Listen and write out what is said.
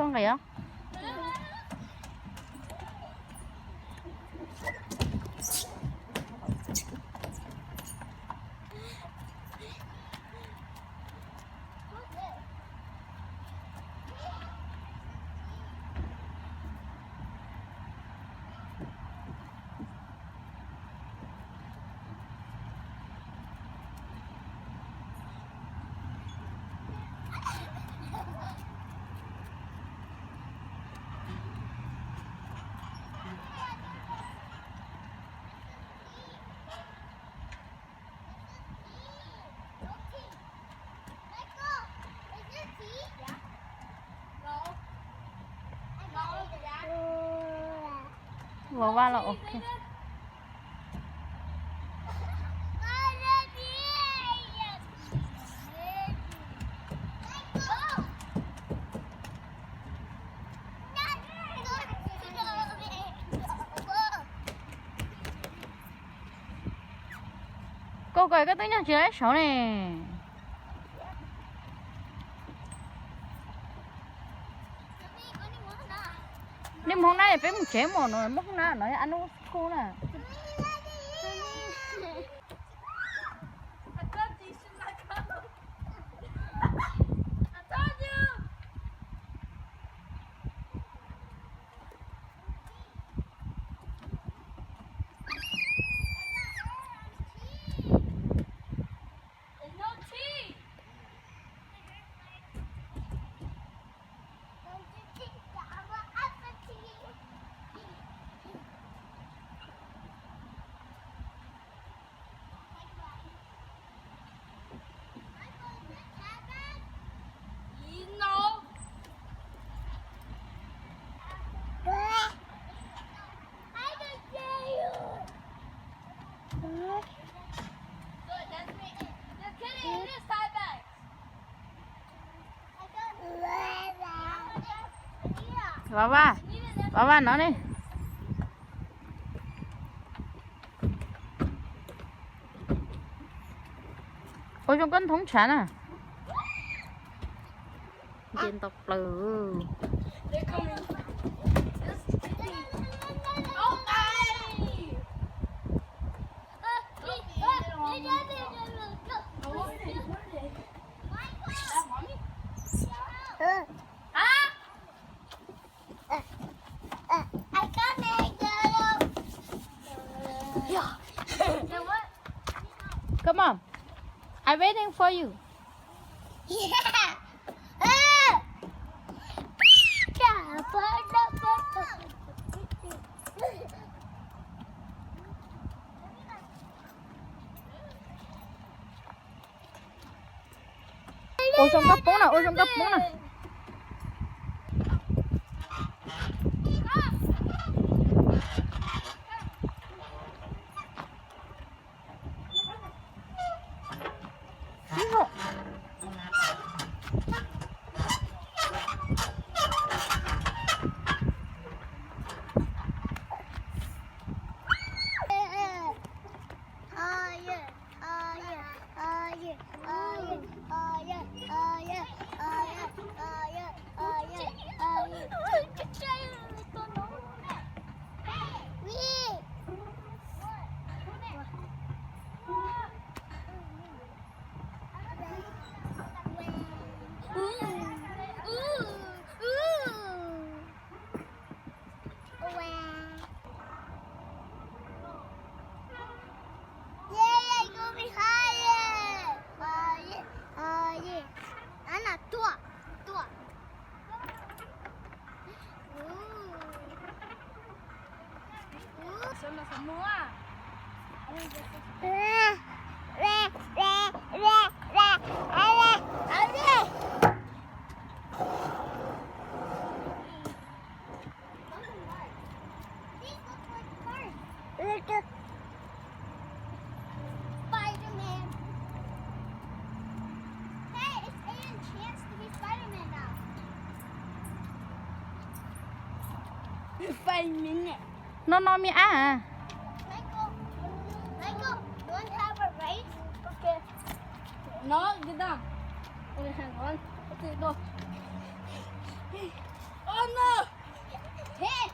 con kìa. Vào ba là ok. Cô cười cái tính nhà chị ấy xấu này. Nhưng mà hôm nay phải một chế một rồi mất na nói ăn uống cô nè. Bà ba nó đi. Ôi trong con thống chán à. Dân tộc lừ. Come on, I'm waiting for you. Yeah. Ôi trong cấp 4 nè, ôi trong cấp 4 nè. Spider-Man. Hey, it's Aiden's chance to be Spider-Man now. 5 minutes. Nó mi á à. Lego, you want to have a race? Okay. No, get down. Okay, hang on. Okay, go. Oh no! Hit!